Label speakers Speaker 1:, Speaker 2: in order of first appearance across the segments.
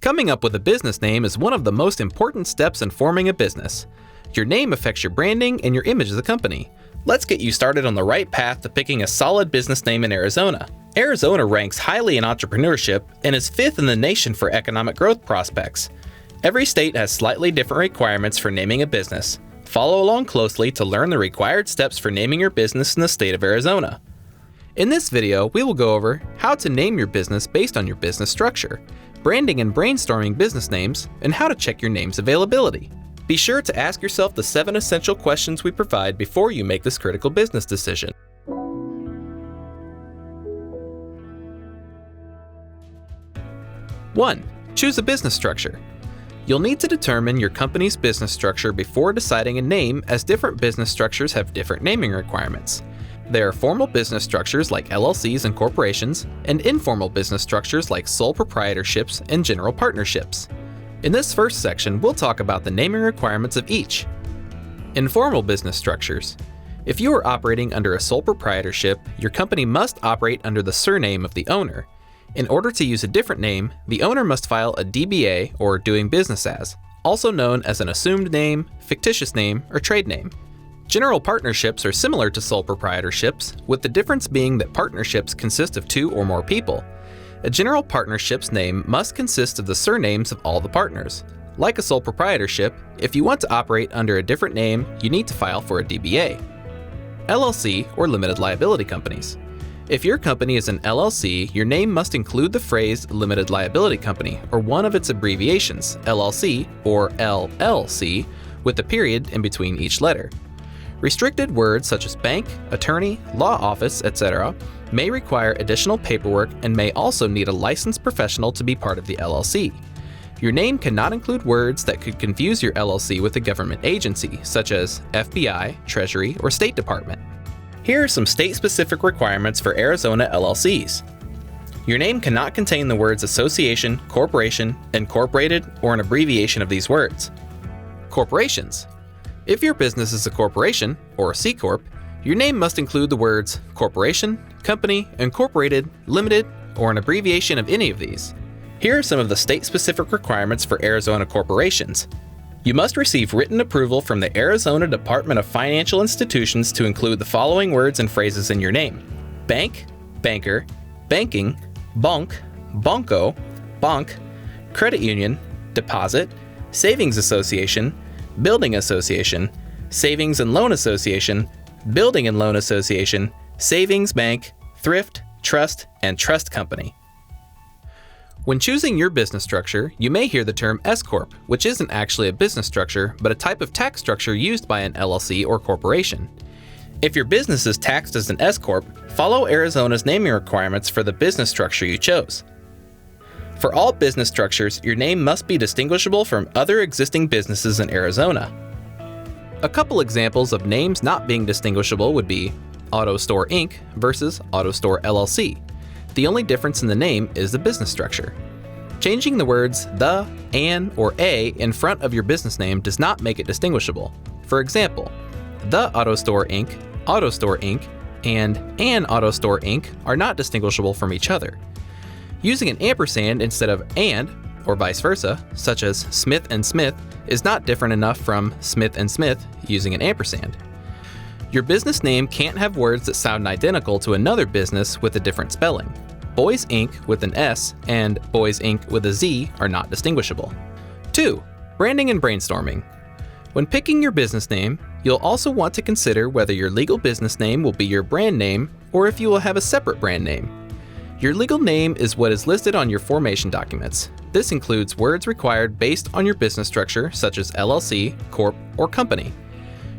Speaker 1: Coming up with a business name is one of the most important steps in forming a business. Your name affects your branding and your image as a company. Let's get you started on the right path to picking a solid business name in Arizona. Arizona ranks highly in entrepreneurship and is 5th in the nation for economic growth prospects. Every state has slightly different requirements for naming a business. Follow along closely to learn the required steps for naming your business in the state of Arizona. In this video, we will go over how to name your business based on your business structure, branding and brainstorming business names, and how to check your name's availability. Be sure to ask yourself the 7 essential questions we provide before you make this critical business decision. 1. Choose a business structure. You'll need to determine your company's business structure before deciding a name, as different business structures have different naming requirements. There are formal business structures like LLCs and corporations, and informal business structures like sole proprietorships and general partnerships. In this first section, we'll talk about the naming requirements of each. Informal business structures. If you are operating under a sole proprietorship, your company must operate under the surname of the owner. In order to use a different name, the owner must file a DBA, or doing business as, also known as an assumed name, fictitious name, or trade name. General partnerships are similar to sole proprietorships, with the difference being that partnerships consist of 2 or more people. A general partnership's name must consist of the surnames of all the partners. Like a sole proprietorship, if you want to operate under a different name, you need to file for a DBA. LLC, or limited liability companies. If your company is an LLC, your name must include the phrase limited liability company, or one of its abbreviations, LLC or LLC, with a period in between each letter. Restricted words such as bank, attorney, law office, etc. may require additional paperwork and may also need a licensed professional to be part of the LLC. Your name cannot include words that could confuse your LLC with a government agency, such as FBI, Treasury, or State Department. Here are some state-specific requirements for Arizona LLCs. Your name cannot contain the words association, corporation, incorporated, or an abbreviation of these words. Corporations. If your business is a corporation, or a C Corp, your name must include the words corporation, company, incorporated, limited, or an abbreviation of any of these. Here are some of the state-specific requirements for Arizona corporations. You must receive written approval from the Arizona Department of Financial Institutions to include the following words and phrases in your name: bank, banker, banking, bonk, bonko, bonk, credit union, deposit, savings association, building association, savings and loan association, building and loan association, savings bank, thrift, trust, and trust company. When choosing your business structure, you may hear the term S Corp, which isn't actually a business structure, but a type of tax structure used by an LLC or corporation. If your business is taxed as an S Corp, follow Arizona's naming requirements for the business structure you chose. For all business structures, your name must be distinguishable from other existing businesses in Arizona. A couple examples of names not being distinguishable would be Auto Store Inc. versus Auto Store LLC. The only difference in the name is the business structure. Changing the words the, an, or a in front of your business name does not make it distinguishable. For example, The Auto Store Inc., Auto Store Inc., and An Auto Store Inc. are not distinguishable from each other. Using an ampersand instead of and, or vice versa, such as Smith and Smith, is not different enough from Smith and Smith using an ampersand. Your business name can't have words that sound identical to another business with a different spelling. Boys Inc. with an S and Boys Inc. with a Z are not distinguishable. 2. Branding and brainstorming. When picking your business name, you'll also want to consider whether your legal business name will be your brand name or if you will have a separate brand name. Your legal name is what is listed on your formation documents. This includes words required based on your business structure, such as LLC, Corp, or Company.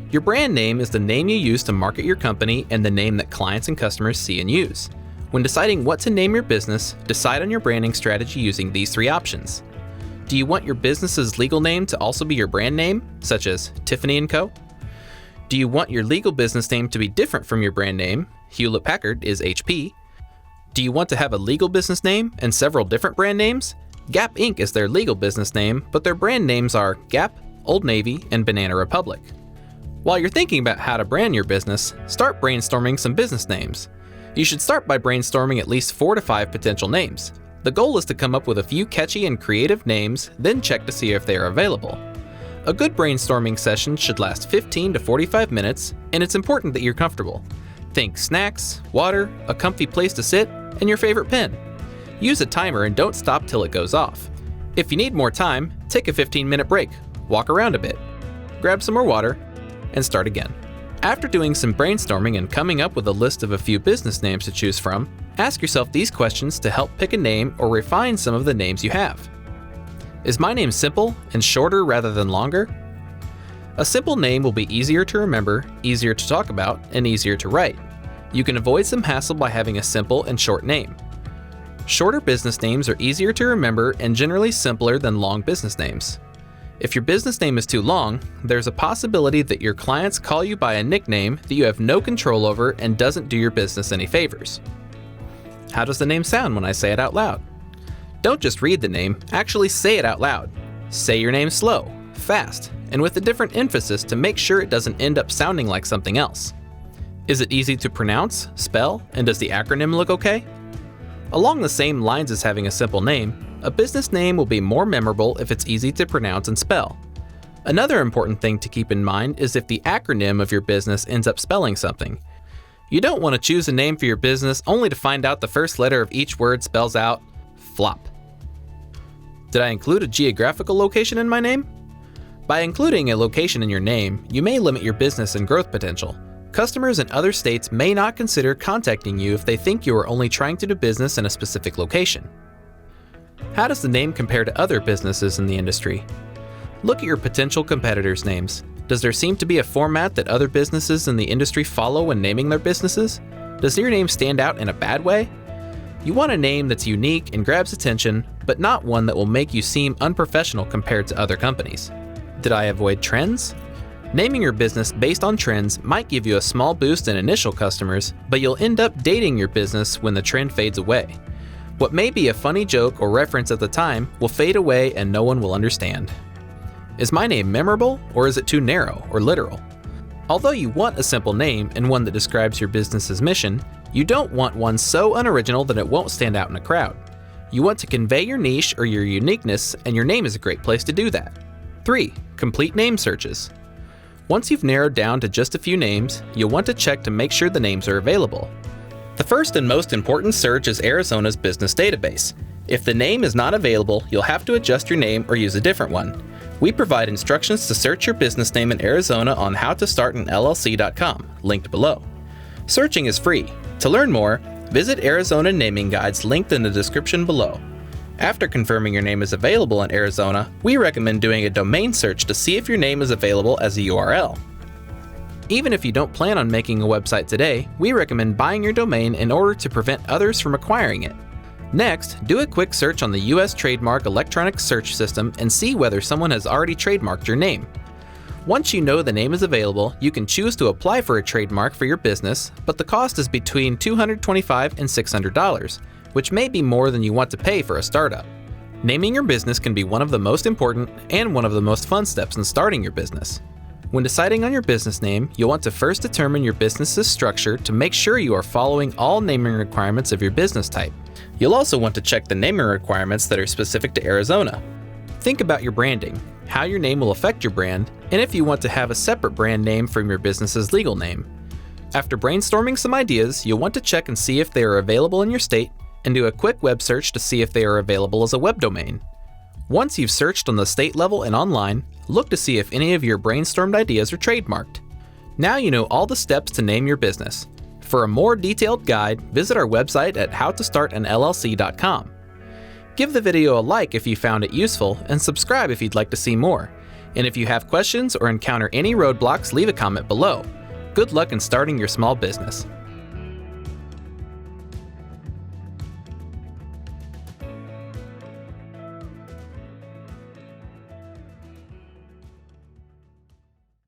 Speaker 1: Your brand name is the name you use to market your company and the name that clients and customers see and use. When deciding what to name your business, decide on your branding strategy using these 3 options. Do you want your business's legal name to also be your brand name, such as Tiffany & Co.? Do you want your legal business name to be different from your brand name? Hewlett-Packard is HP. Do you want to have a legal business name and several different brand names? Gap Inc. is their legal business name, but their brand names are Gap, Old Navy, and Banana Republic. While you're thinking about how to brand your business, start brainstorming some business names. You should start by brainstorming at least 4 to 5 potential names. The goal is to come up with a few catchy and creative names, then check to see if they are available. A good brainstorming session should last 15 to 45 minutes, and it's important that you're comfortable. Think snacks, water, a comfy place to sit, and your favorite pen. Use a timer and don't stop till it goes off. If you need more time, take a 15-minute break, walk around a bit, grab some more water, and start again. After doing some brainstorming and coming up with a list of a few business names to choose from, ask yourself these questions to help pick a name or refine some of the names you have. Is my name simple and shorter rather than longer? A simple name will be easier to remember, easier to talk about, and easier to write. You can avoid some hassle by having a simple and short name. Shorter business names are easier to remember and generally simpler than long business names. If your business name is too long, there's a possibility that your clients call you by a nickname that you have no control over and doesn't do your business any favors. How does the name sound when I say it out loud? Don't just read the name, actually say it out loud. Say your name slow, fast, and with a different emphasis to make sure it doesn't end up sounding like something else. Is it easy to pronounce, spell, and does the acronym look okay? Along the same lines as having a simple name, a business name will be more memorable if it's easy to pronounce and spell. Another important thing to keep in mind is if the acronym of your business ends up spelling something. You don't want to choose a name for your business only to find out the first letter of each word spells out flop. Did I include a geographical location in my name? By including a location in your name, you may limit your business and growth potential. Customers in other states may not consider contacting you if they think you are only trying to do business in a specific location. How does the name compare to other businesses in the industry? Look at your potential competitors' names. Does there seem to be a format that other businesses in the industry follow when naming their businesses? Does your name stand out in a bad way? You want a name that's unique and grabs attention, but not one that will make you seem unprofessional compared to other companies. Did I avoid trends? Naming your business based on trends might give you a small boost in initial customers, but you'll end up dating your business when the trend fades away. What may be a funny joke or reference at the time will fade away and no one will understand. Is my name memorable, or is it too narrow or literal? Although you want a simple name and one that describes your business's mission, you don't want one so unoriginal that it won't stand out in a crowd. You want to convey your niche or your uniqueness, and your name is a great place to do that. 3. Complete name searches. Once you've narrowed down to just a few names, you'll want to check to make sure the names are available. The first and most important search is Arizona's business database. If the name is not available, you'll have to adjust your name or use a different one. We provide instructions to search your business name in Arizona on howtostartanllc.com, linked below. Searching is free. To learn more, visit Arizona Naming Guides linked in the description below. After confirming your name is available in Arizona, we recommend doing a domain search to see if your name is available as a URL. Even if you don't plan on making a website today, we recommend buying your domain in order to prevent others from acquiring it. Next, do a quick search on the U.S. Trademark Electronic Search System and see whether someone has already trademarked your name. Once you know the name is available, you can choose to apply for a trademark for your business, but the cost is between $225 and $600, which may be more than you want to pay for a startup. Naming your business can be one of the most important and one of the most fun steps in starting your business. When deciding on your business name, you'll want to first determine your business's structure to make sure you are following all naming requirements of your business type. You'll also want to check the naming requirements that are specific to Arizona. Think about your branding, how your name will affect your brand, and if you want to have a separate brand name from your business's legal name. After brainstorming some ideas, you'll want to check and see if they are available in your state, and do a quick web search to see if they are available as a web domain. Once you've searched on the state level and online, look to see if any of your brainstormed ideas are trademarked. Now you know all the steps to name your business. For a more detailed guide, visit our website at howtostartanllc.com. Give the video a like if you found it useful, and subscribe if you'd like to see more. And if you have questions or encounter any roadblocks, leave a comment below. Good luck in starting your small business.